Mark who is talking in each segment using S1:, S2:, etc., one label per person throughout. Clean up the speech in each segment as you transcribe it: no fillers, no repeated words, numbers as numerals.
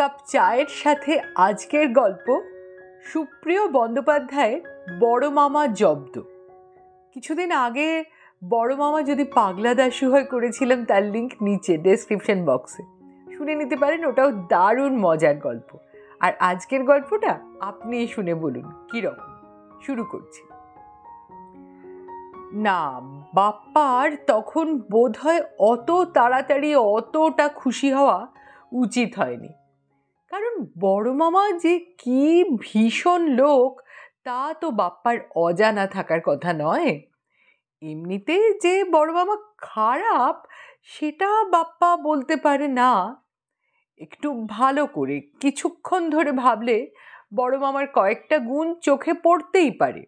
S1: Cup চায়ের সাথে আজকের গল্প সুপ্রিয় বন্দ্যোপাধ্যায়ের বড় মামা জব্দ। কিছুদিন আগে বড় মামা যদি পাগলা দাশু হয়ে করেছিলাম, তার লিঙ্ক নিচে ডেসক্রিপশন বক্সে, শুনে নিতে পারেন। ওটাও দারুণ মজার গল্প। আর আজকের গল্পটা আপনিই শুনে বলুন কীরকম। শুরু করছি। না, বাপ্পার তখন বোধহয় অত তাড়াতাড়ি অতটা খুশি হওয়া উচিত হয়নি, কারণ বড় মামা যে কি ভীষণ লোক তা তো বাপ্পার অজানা থাকার কথা নয়। এমনিতে যে বড় মামা খারাপ সেটা বাপ্পা বলতে পারে না। একটু ভালো করে কিছুক্ষণ ধরে ভাবলে বড় মামার কয়েকটা গুণ চোখে পড়তেই পারে।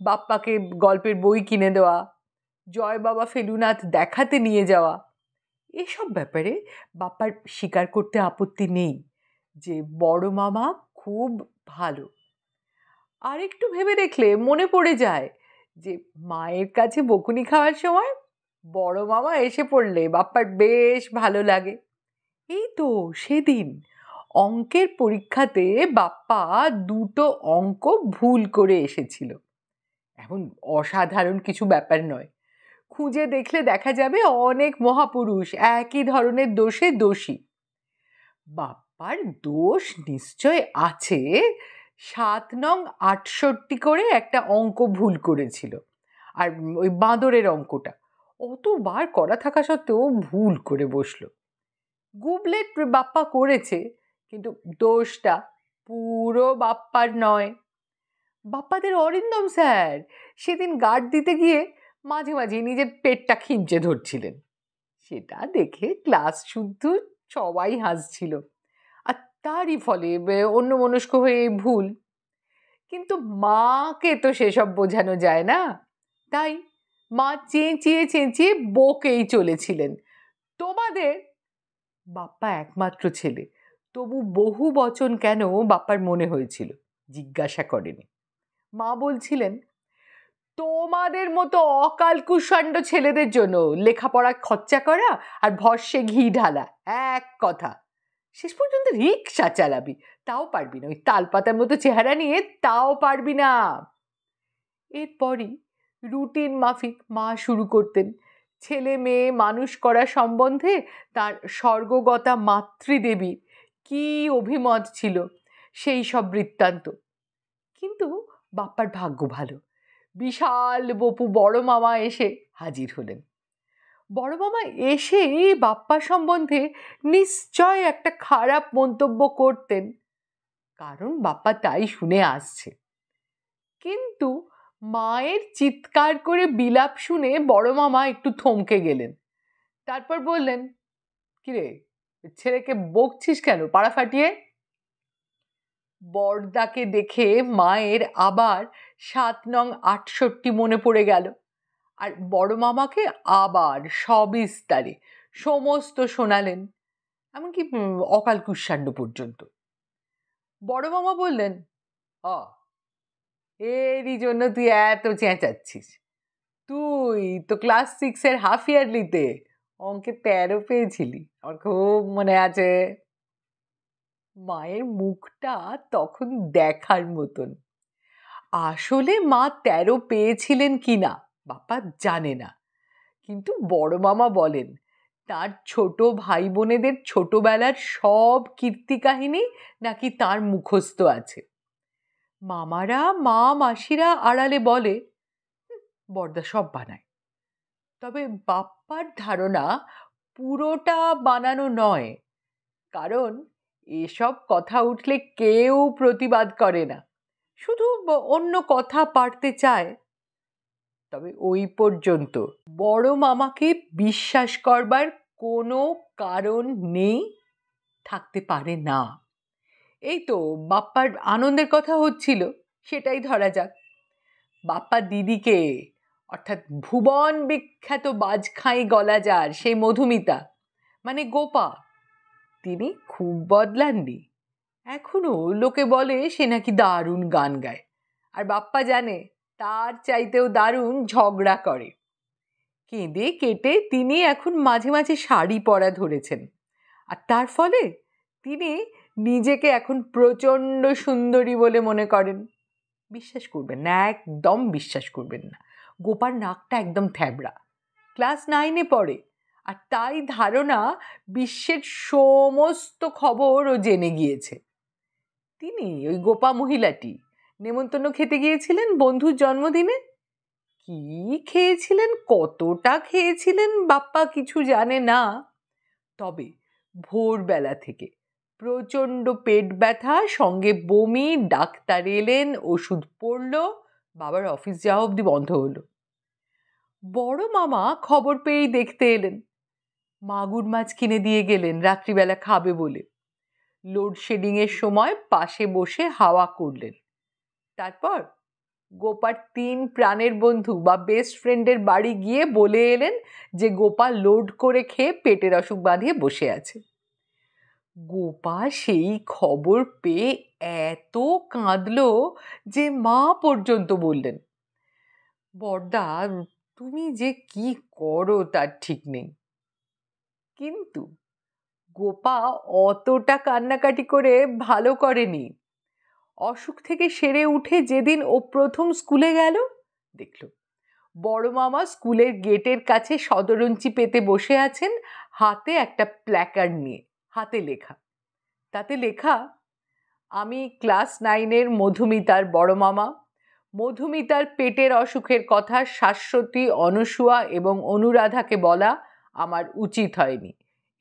S1: বাপ্পাকে গল্পের বই কিনে দেওয়া, জয় বাবা ফেলুনাথ দেখাতে নিয়ে যাওয়া, এসব ব্যাপারে বাপ্পার স্বীকার করতে আপত্তি নেই যে বড় মামা খুব ভালো। আর একটু ভেবে দেখলে মনে পড়ে যায় যে মায়ের কাছে বকুনি খাওয়ার সময় বড় মামা এসে পড়লে বাপ্পার বেশ ভালো লাগে। এই তো সেদিন অঙ্কের পরীক্ষাতে বাপ্পা দুটো অঙ্ক ভুল করে এসেছিল। এখন অসাধারণ কিছু ব্যাপার নয়, খুঁজে দেখলে দেখা যাবে অনেক মহাপুরুষ একই ধরনের দোষে দোষী। বাপ্পার দোষ নিশ্চয় আছে, 7 নং 68 করে একটা অঙ্ক ভুল করেছিল, আর ওই বাঁদরের অঙ্কটা অতবার করা থাকা সত্ত্বেও ভুল করে বসলো। গুবলেট বাপ্পা করেছে, কিন্তু দোষটা পুরো বাপ্পার নয়। বাপ্পাদের অরিন্দম স্যার সেদিন গার্ড দিতে গিয়ে মাঝে মাঝে নিজের পেটটা খিঁচে ধরছিলেন, সেটা দেখে ক্লাস শুদ্ধ সবাই হাসছিল। আর তারই ফলে অন্যমনস্ক হয়ে ভুল। কিন্তু মাকে তো সেসব বোঝানো যায় না, তাই মা চেঁচিয়ে চেঁচিয়ে বকেই চলেছিলেন। তোমাদের বাপ্পা একমাত্র ছেলে, তবু বহু বচন কেন বাপ্পার মনে হয়েছিল, জিজ্ঞাসা করেনি। মা বলছিলেন, তোমাদের মতো অকাল কুষাণ্ড ছেলেদের জন্য লেখাপড়া খরচা করা আর ভস্যে ঘি ঢালা এক কথা। শেষ পর্যন্ত রিক্সা চালাবি, তাও পারবি না, ওই তালপাতার মতো চেহারা নিয়ে তাও পারবি না। এরপরই রুটিন মাফিক মা শুরু করতেন ছেলে মেয়ে মানুষ করা সম্বন্ধে তার স্বর্গগতা মাতৃদেবীর কি অভিমত ছিল সেই সব বৃত্তান্ত। কিন্তু বাপ্পার ভাগ্য ভালো, বিশাল বপু বড় মামা এসে হাজির হলেন। বড় মামা এসেই বাপ্পা সম্বন্ধে নিশ্চয় একটা খারাপ মন্তব্য করতেন, কারণ বাপ্পা তাই শুনে আসছে। কিন্তু মায়ের চিৎকার করে বিলাপ শুনে বড় মামা একটু থমকে গেলেন। তারপর বললেন, কিরে ছেলেকে বকছিস কেন পাড়া ফাটিয়ে? বড়দাকে দেখে মায়ের আবার 7 নং 68 মনে পড়ে গেল, আর বড় মামাকে আবার সবিস্তারে সমস্ত শোনালেন, এমনকি অকাল কুষ্মাণ্ড পর্যন্ত। বড় মামা বললেন, এরই জন্য তুই এত চেঁচাচ্ছিস? তুই তো ক্লাস 6-এর হাফ ইয়ারলিতে অঙ্কে 13 পেয়েছিলি, আমার খুব মনে আছে। মায়ের মুখটা তখন দেখার মতন। আসলে মা 13 পেয়েছিলেন কিনা বাপ্পা জানে না, কিন্তু বড় মামা বলেন তার ছোট ভাই বোনেদের ছোটবেলার সব কীর্তি কাহিনী নাকি তার মুখস্থ আছে। মামারা মা মাসিরা আড়ালে বলে বড়দা সব বানায়, তবে বাপ্পার ধারণা পুরোটা বানানো নয়, কারণ এসব কথা উঠলে কেউ প্রতিবাদ করে না, শুধু অন্য কথা পাড়তে চায়। তবে ওই পর্যন্ত বড় মামাকে বিশ্বাস করবার কোনো কারণ নেই, থাকতে পারে না। এই তো বাপ্পার আনন্দের কথা হচ্ছিল, সেটাই ধরা যাক। বাপ্পা দিদিকে, অর্থাৎ ভুবন বিখ্যাত বাজখাঁই গলা যার সেই মধুমিতা মানে গোপা, তিনি খুব বদলাননি। এখনো লোকে বলে সে নাকি দারুণ গান গায়, আর বাপ্পা জানে তার চাইতেও দারুণ ঝগড়া করে। কেঁদে কেটে তিনি এখন মাঝে মাঝে শাড়ি পরা ধরেছেন, আর তার ফলে তিনি নিজেকে এখন প্রচণ্ড সুন্দরী বলে মনে করেন। বিশ্বাস করবেন না, একদম বিশ্বাস করবেন না। গোপার নাকটা একদম থ্যাবড়া, ক্লাস 9-এ পড়ে, আর তাই ধারণা বিশ্বের সমস্ত খবর ও জেনে গিয়েছে। তিনি ওই গোপা মহিলাটি নেমন্তন্ন খেতে গিয়েছিলেন বন্ধুর জন্মদিনে। কি খেয়েছিলেন, কতটা খেয়েছিলেন বাপ্পা কিছু জানে না। তবে ভোরবেলা থেকে প্রচণ্ড পেট ব্যথা, সঙ্গে বমি, ডাক্তার এলেন, ওষুধ পড়ল, বাবার অফিস যাওয়া অবধি বন্ধ হলো। বড় মামা খবর পেয়েই দেখতে এলেন, মাগুর মাছ কিনে দিয়ে গেলেন রাত্রিবেলা খাবে বলে। লোডশেডিংয়ের সময় পাশে বসে হাওয়া করলেন। তারপর গোপার 3 প্রাণের বন্ধু বা বেস্ট ফ্রেন্ডের বাড়ি গিয়ে বলে এলেন যে গোপা লোড করে খেয়ে পেটের অসুখ বাঁধিয়ে বসে আছে। গোপা সেই খবর পেয়ে এত কাঁদলো যে মা পর্যন্ত বললেন, বড়দা তুমি যে কি করো তার ঠিক নেই। কিন্তু গোপা অতটা কান্নাকাটি করে ভালো করেনি। অসুখ থেকে সেরে উঠে যেদিন ও প্রথম স্কুলে গেল, দেখল বড় মামা স্কুলের গেটের কাছে সদরঞ্চি পেতে বসে আছেন, হাতে একটা প্ল্যাকার্ড নিয়ে, হাতে লেখা। তাতে লেখা, আমি ক্লাস 9-এর মধুমিতার বড় মামা। মধুমিতার পেটের অসুখের কথা শাশ্বতী, অনসূয়া এবং অনুরাধাকে বলা আমার উচিত হয়নি,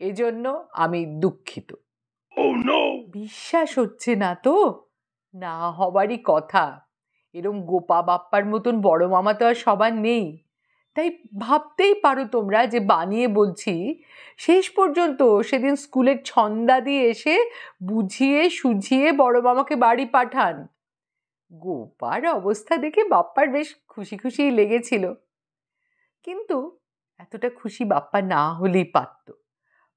S1: এজন্য আমি দুঃখিত। বিশ্বাস হচ্ছে না তো? না হবারই কথা। এরম গোপা বাপ্পার মতন বড় মামা তো আর সবার নেই। তাই ভাবতেই পারো তোমরা যে বানিয়ে বলছি। শেষ পর্যন্ত সেদিন স্কুলের ছন্দা দিয়ে এসে বুঝিয়ে সুঝিয়ে বড় মামাকে বাড়ি পাঠান। গোপার অবস্থা দেখে বাপ্পার বেশ খুশি খুশি লেগেছিল, কিন্তু এতটা খুশি বাপ্পা না হলেই পারত।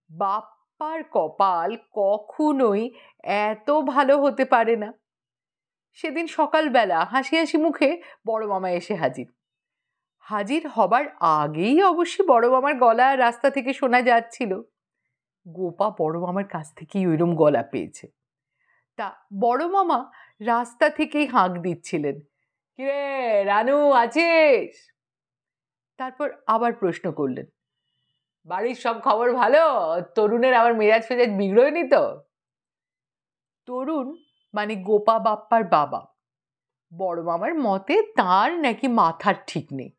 S1: বাপ্পার কপাল কখনোই এত ভালো হতে পারে না। সেদিন সকালবেলা হাসি হাসি মুখে বড় মামা এসে হাজির। হাজির হবার আগেই অবশ্যই বড় মামার গলা রাস্তা থেকে শোনা যাচ্ছিল। গোপা বড় মামার কাছ থেকেই ওইরকম গলা পেয়েছে। তা বড় মামা রাস্তা থেকেই হাঁক দিচ্ছিলেন, কিরে রানু আছিস? তারপর আবার প্রশ্ন করলেন, বাড়ির সব খবর ভালো? তরুণের আবার মেজাজ ফেজাজ বিগড়য়নি তো? তরুণ মানে গোপা বাপ্পার বাবা। বড় মামার মতে তার নাকি মাথার ঠিক নেই।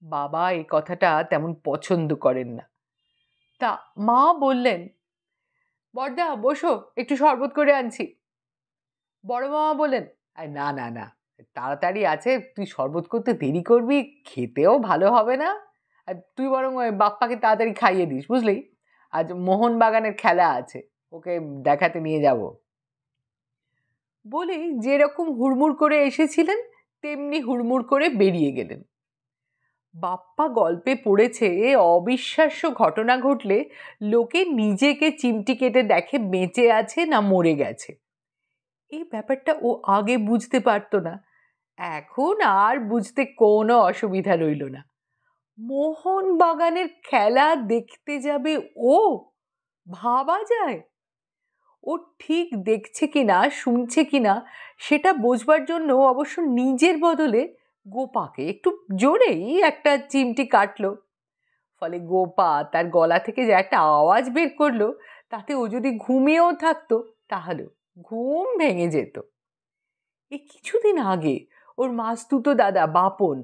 S1: বাবা এই কথাটা তেমন পছন্দ করেন না। তা মা বললেন, বড়দা বসো, একটু শরবত করে আনছি। বড় মামা বললেন, না না না, তাড়াতাড়ি আছে, তুই শরবত করতে দেরি করবি, খেতেও ভালো হবে না। আর তুই বরং ওই বাপ্পাকে তাড়াতাড়ি খাইয়ে দিস, বুঝলি? আজ মোহনবাগানের খেলা আছে, ওকে দেখাতে নিয়ে যাব। বলেই যেরকম হুড়মুড় করে এসেছিলেন তেমনি হুড়মুড় করে বেরিয়ে গেলেন। বাপ্পা গল্পে পড়েছে অবিশ্বাস্য ঘটনা ঘটলে লোকে নিজেকে চিমটি কেটে দেখে বেঁচে আছে না মরে গেছে। এই ব্যাপারটা ও আগে বুঝতে পারতো না, এখন আর বুঝতে কোনো অসুবিধা রইল না। মোহনবাগানের খেলা দেখতে যাবে ও? ভাবা যায়? ও ঠিক দেখছে কিনা শুনছে কিনা সেটা বোঝবার জন্য অবশ্য নিজের বদলে গোপাকে একটু জোরেই একটা চিমটি কাটলো। ফলে গোপা তার গলা থেকে যে একটা আওয়াজ বের করলো, তাতে ও যদি ঘুমিয়েও থাকতো তাহলেও ঘুম ভেঙে যেত। এই কিছুদিন আগে ওর মাস্তুতো দাদা বাপন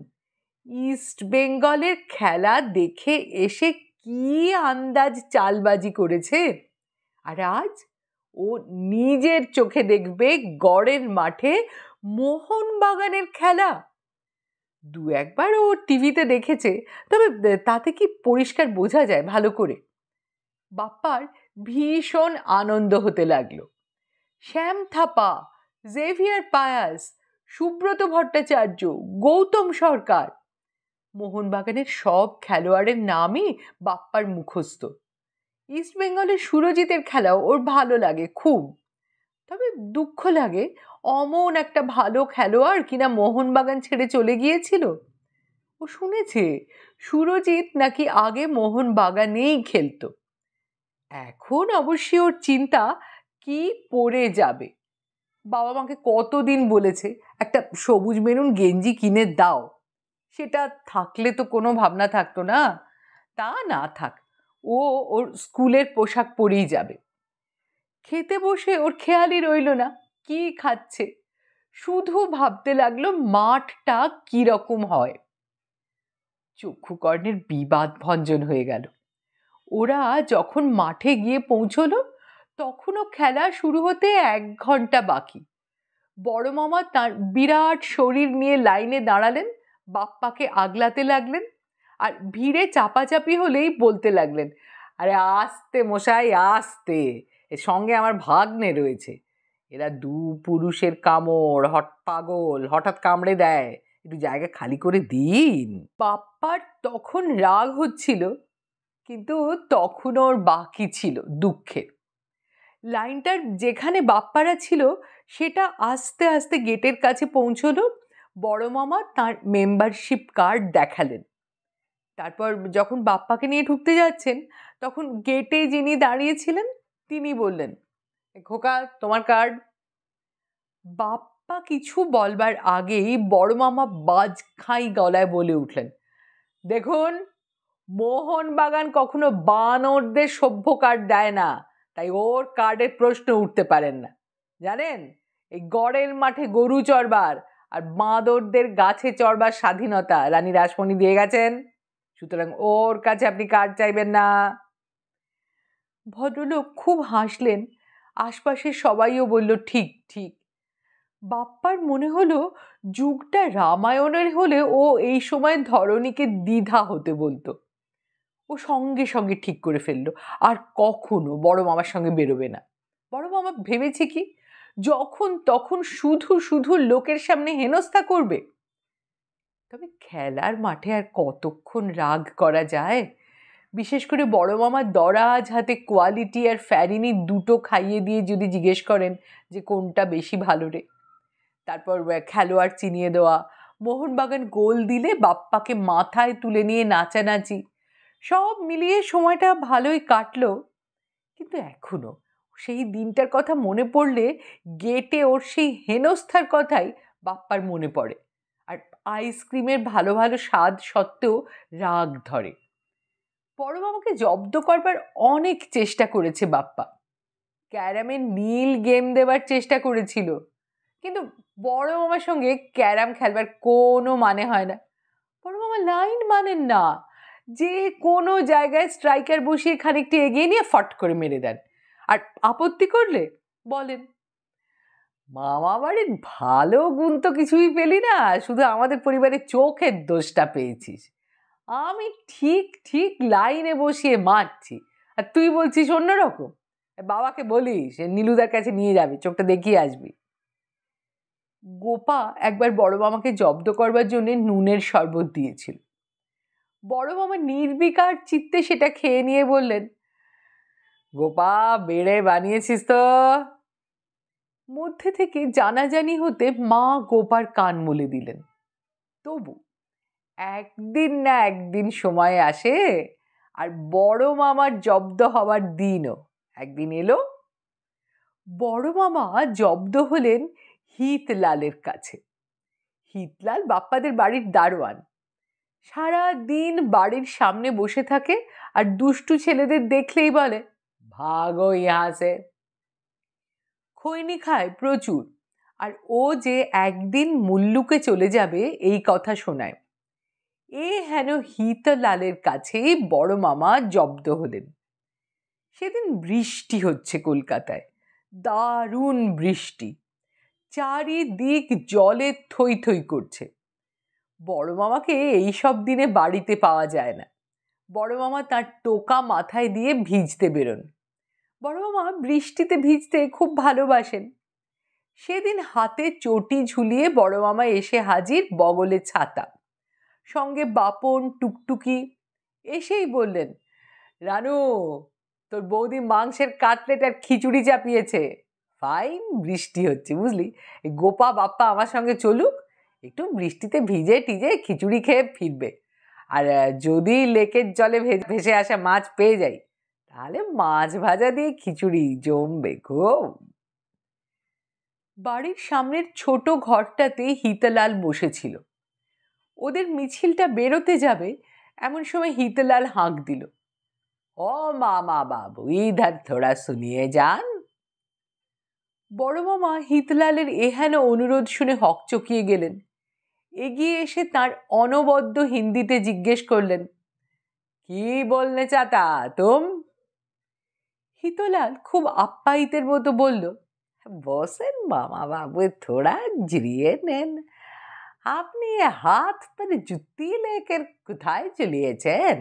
S1: ইস্ট বেঙ্গলের খেলা দেখে এসে কি আন্দাজ চালবাজি করেছে, আর আজ ও নিজের চোখে দেখবে গড়ের মাঠে মোহনবাগানের খেলা। 2-1বার ও টিভিতে দেখেছে, তবে তাতে কি পরিষ্কার বোঝা যায় ভালো করে। বাপ্পার ভীষণ আনন্দ হতে লাগলো। শ্যাম থাপা, জেভিয়ার পায়াস, সুব্রত ভট্টাচার্য, গৌতম সরকার, মোহনবাগানের সব খেলোয়াড়ের নামই বাপ্পার মুখস্থ। ইস্টবেঙ্গলের সুরজিতের খেলাও ওর ভালো লাগে খুব। তবে দুঃখ লাগে অমন একটা ভালো খেলোয়াড় কিনা মোহনবাগান ছেড়ে চলে গিয়েছিল। ও শুনেছে সুরজিৎ নাকি আগে মোহনবাগানেই খেলতো। এখন অবশ্যই ওর চিন্তা কি পরে যাবে? বাবা মাকে কতদিন বলেছে একটা সবুজ মেরুন গেঞ্জি কিনে দাও, সেটা থাকলে তো কোনো ভাবনা থাকতো না। তা না থাক, ও ওর স্কুলের পোশাক পরেই যাবে। খেতে বসে ওর খেয়ালই রইল না কি খাচ্ছে, শুধু ভাবতে লাগলো মাঠটা কিরকম হয়। চক্ষুকর্ণের বিবাদ ভঞ্জন হয়ে গেল। ওরা যখন মাঠে গিয়ে পৌঁছলো তখনও খেলা শুরু হতে 1 ঘন্টা বাকি। বড় মামা তার বিরাট শরীর নিয়ে লাইনে দাঁড়ালেন, বাপ্পাকে আগলাতে লাগলেন, আর ভিড়ে চাপাচাপি হলেই বলতে লাগলেন, আরে আস্তে মশাই আস্তে, এর সঙ্গে আমার ভাগ্নে রয়েছে, এরা 2 পুরুষের কামড়, পাগল, হঠাৎ কামড়ে দেয়, একটু জায়গা খালি করে দিন। বাপ্পার তখন রাগ হচ্ছিল, কিন্তু তখন ওর বাকি ছিল দুঃখের। লাইনটার যেখানে বাপ্পারা ছিল সেটা আস্তে আস্তে গেটের কাছে পৌঁছলো। বড় মামা তার মেম্বারশিপ কার্ড দেখালেন। তারপর যখন বাপ্পাকে নিয়ে ঢুকতে যাচ্ছেন তখন গেটে যিনি দাঁড়িয়েছিলেন তিনি বললেন, খোকা তোমার কার্ড। বাপ্পা কিছু বলবার আগেই বড় মামা বাজখাই গলায় বলে উঠলেন, দেখুন, মোহনবাগান কখনো বানরদের সভ্য কার্ড দেয় না, তাই ওর কার্ডের প্রশ্ন উঠতে পারেন না। জানেন, এই গড়ের মাঠে গরু চড়বার আর বাঁদরদের গাছে চড়বার স্বাধীনতা রানী রাসমণি দিয়ে গেছেন, সুতরাং ওর কাছে আপনি কার্ড চাইবেন না। ভদ্রলোক খুব হাসলেন, আশপাশের সবাইও বলল ঠিক ঠিক। বাপ্পার মনে হলো যুগটা রামায়ণের হলে ও এই সময় ধরণীকে দ্বিধা হতে বলতো। ও সঙ্গে সঙ্গে ঠিক করে ফেললো আর কখনো বড় মামার সঙ্গে বেরোবে না। বড় মামা ভেবেছে কি, যখন তখন শুধু শুধু লোকের সামনে হেনস্থা করবে। তবে খেলার মাঠে আর কতক্ষণ রাগ করা যায়? বিশেষ করে বড় মামার দরাজ হাতে কোয়ালিটি আর ফ্যারিনি দুটো খাইয়ে দিয়ে যদি জিজ্ঞেস করেন যে কোনটা বেশি ভালো রে। তারপর খেলোয়াড় চিনিয়ে দেওয়া, মোহনবাগান গোল দিলে বাপ্পাকে মাথায় তুলে নিয়ে নাচানাচি, সব মিলিয়ে সময়টা ভালোই কাটলো। কিন্তু এখনো সেই দিনটার কথা মনে পড়লে গেটে ওর সেই হেনস্থার কথাই বাপ্পার মনে পড়ে, আর আইসক্রিমের ভালো ভালো স্বাদ সত্ত্বেও রাগ ধরে। বড় মামাকে জব্দ করবার অনেক চেষ্টা করেছে বাপ্পা। ক্যারামের নীল গেম দেবার চেষ্টা করেছিল, কিন্তু বড় মামার সঙ্গে ক্যারাম খেলবার কোনো মানে হয় না। বড় মামা লাইন মানেন না, যে কোনো জায়গায় স্ট্রাইকার বসিয়ে খানিকটা এগিয়ে নিয়ে ফট করে মেরে দেন, আর আপত্তি করলে বলেন, মামা বাড়ির ভালো গুণ তো কিছুই পেলি না, শুধু আমাদের পরিবারের চোখের দোষটা পেয়েছিস। আমি ঠিক ঠিক লাইনে বসিয়ে মারছি আর তুই বলছিস অন্যরকম। বাবাকে বলিস নীলুদার কাছে নিয়ে যাবি, চোখটা দেখিয়ে আসবি। গোপা একবার বড় মামাকে জব্দ করবার জন্য নুনের শরবত দিয়েছিল। বড় মামা নির্বিকার চিত্তে সেটা খেয়ে নিয়ে বললেন, গোপা বেড়ে বানিয়েছিস তো। মধ্যে থেকে জানাজানি হতে মা গোপার কান মুলে দিলেন। তবু একদিন না একদিন সময় আসে, আর বড় মামার জব্দ হবার দিনও একদিন এলো। বড় মামা জব্দ হলেন হিতলালের কাছে। হিতলাল বাপ্পাদের বাড়ির দারোয়ান। সারা দিন বাড়ির সামনে বসে থাকে আর দুষ্টু ছেলেদের দেখলেই বলে, ভাগো ইহা সে। খৈনি খায় প্রচুর, আর ও যে একদিন মুল্লুকে চলে যাবে এই কথা শোনায়। এ হেন হিতলালের কাছেই বড় মামা জব্দ হলেন। সেদিন বৃষ্টি হচ্ছে কলকাতায়, দারুণ বৃষ্টি, চারিদিক জলে থই থই করছে। বড় মামাকে এইসব দিনে বাড়িতে পাওয়া যায় না। বড় মামা তার টোকা মাথায় দিয়ে ভিজতে বেরোন। বড় মামা বৃষ্টিতে ভিজতে খুব ভালোবাসেন। সেদিন হাতে চটি ঝুলিয়ে বড় মামা এসে হাজির, বগলে ছাতা, সঙ্গে বাপন টুকটুকি। এসেই বললেন, রানু, তোর বৌদি মাংসের কাটলেট আর খিচুড়ি চাপিয়েছে, ফাইন বৃষ্টি হচ্ছে বুঝলি, গোপা বাপ্পা আমার সঙ্গে চলুক, একটু বৃষ্টিতে ভিজে টিজে খিচুড়ি খেয়ে ফিরবে, আর যদি লেকের জলে ভেসে আসা মাছ পেয়ে যাই তাহলে মাছ ভাজা দিয়ে খিচুড়ি জমবে খুব। বাড়ির সামনের ছোট ঘরটাতে হিতালাল বসেছিল। ওদের মিছিলটা বেরোতে যাবে এমন সময় হিতালাল হাঁক দিল, ও মামা বাবু, ইধার থোড়া শুনিয়ে যান। বড় মামা হিতলালের এহেন অনুরোধ শুনে হকচকিয়ে গেলেন। এগিয়ে এসে তার অনবদ্য হিন্দিতে জিজ্ঞেস করলেন, কি বলনে চাতা তুম? হিতলাল খুব আপ্যায়িতের মতো বলল, বসেন মামা বাবু, থোড়া জিরিয়ে নেন। আপনি হাত पर জুতি लेकर কোথায় চলিয়েছেন?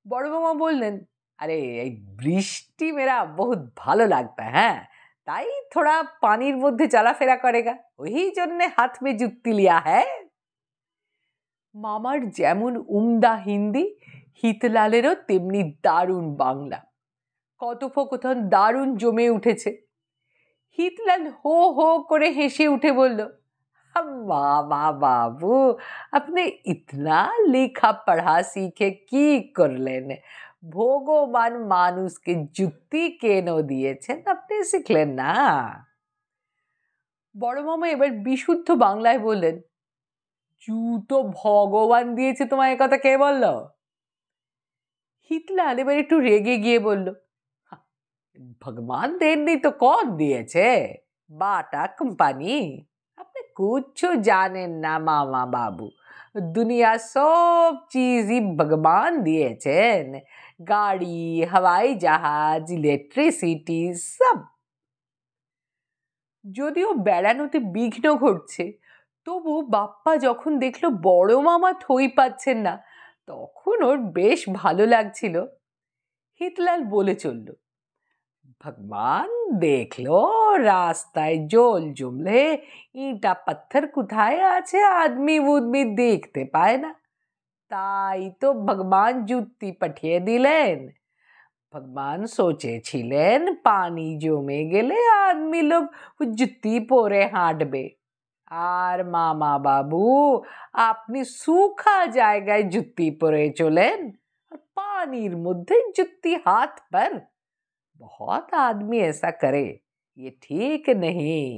S1: বড় মামা বললেন, আরে এই বৃষ্টি মেরা বহুত ভালো লাগতা, হ্যাঁ, তাই থোড়া পানির মধ্যে চলাফেরা করেগা, ওই জন্যে হাত মে জুতি লিয়া হ্যাঁ। মামার যেমন উমদা হিন্দি, হিতলালেরও তেমনি দারুণ বাংলা। কথোপকথন দারুণ জমে উঠেছে। হিতলাল হো হো করে হেসে উঠে বলল, মামা বাবু, আপনি ইতনা লেখা পড়া শিখে কি করলেন? ভগবান মানুষকে যুক্তি কেন দিয়েছেন আপনি শিখলেন না? বড় মামা এবার বিশুদ্ধ বাংলায় বললেন, জুতো ভগবান দিয়েছে, তোমায় কথা কে বলল? হিতলাল এবার একটু রেগে গিয়ে বলল, ভগবান দেননি তো কন দিয়েছে? Bata company. আপনি কুছু জানেন না মামা বাবু, দুনিয়া সব চিজই ভগবান দিয়েছেন, গাড়ি, হাওয়াই জাহাজ, ইলেকট্রিসিটি সব। যদিও বেড়ানোতে বিঘ্ন ঘটছে, তবু বাপ্পা যখন দেখলো বড় মামা থই পাচ্ছেন না, তখন ওর বেশ ভালো লাগছিল। হিতলাল বলে চলল, ভগবান দেখলো রাস্তায় জল জমলে ইটা পাথর কোথায় আছে আদমি উদমি দেখতে পায় না, তাই তো ভগবান জুতি পাঠিয়ে দিলেন। ভগবান সোচেছিলেন পানি জমে গেলে আদমি লোক জুতি পরে হাঁটবে, আর মামা বাবু আপনি सूखा জায়গায় জুতি পরে চলেন আর পানির মধ্যে জুতি हाथ पर। बहुत आदमी ऐसा करे, ये ठीक नहीं,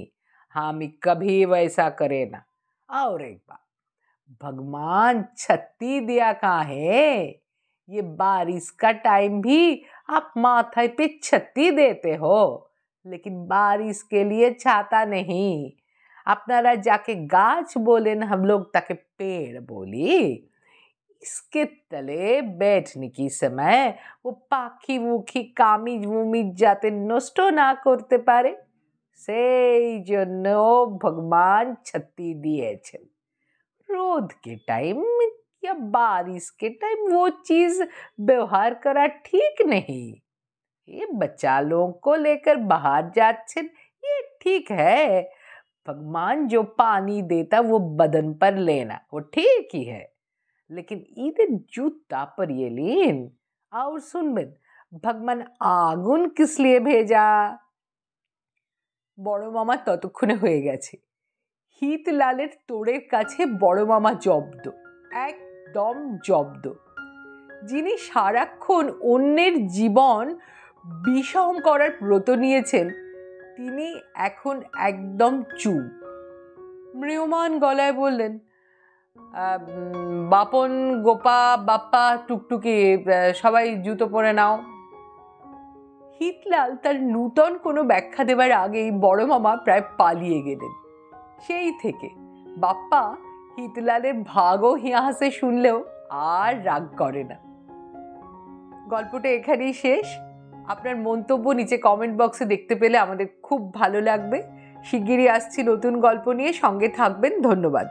S1: हम कभी वैसा करे ना। और एक बात, भगवान छत्ती दिया कहाँ है? ये बारिश का टाइम भी आप माथे पे छत्ती देते हो, लेकिन बारिश के लिए छाता नहीं। আপনারা যাকে গাছ বলেন हम लोग ताके पेड़ बोली। इसके तले बैठने की समय वो পাখি মুখী কামিজ মুমিজ যাতে নষ্ট না করতে পারে সেই জন্য ভগবান छत्ती দিয়েছেন। रोद के टाइम या बारिश के टाइम वो चीज व्यवहार करा ठीक नहीं। ये बच्चा लोगों को लेकर बाहर जाते ये ठीक है, भगवान जो पानी देता वो बदन पर लेना वो ठीक ही है, लेकिन ईदे जूता पर ये लीन। और सुनबेन, भगवान आगुन किस लिए भेजा? বড় মামা ততক্ষণে হয়ে গেছে। হিতলালের তোড়ের কাছে বড় মামা জব্দ, একদম জব্দ। যিনি সারাক্ষণ অন্যের জীবন বিষম করার ব্রত নিয়েছেন, তিনি এখন একদম চুপ। ম্রিয়মান গলায় বললেন, বাপন, গোপা, বাপ্পা, টুকটুকি, সবাই জুতো পরে নাও। হিতলাল তার নূতন কোনো ব্যাখ্যা দেবার আগেই বড় মামা প্রায় পালিয়ে গেলেন। সেই থেকে বাপ্পা হিতলালের ভাগও হিয়াহাসে শুনলেও আর রাগ করে না। গল্পটা এখানেই শেষ। আপনার মন্তব্য নিচে কমেন্ট বক্সে দেখতে পেলে আমাদের খুব ভালো লাগবে। শিগগিরই আসছি নতুন গল্প নিয়ে, সঙ্গে থাকবেন। ধন্যবাদ।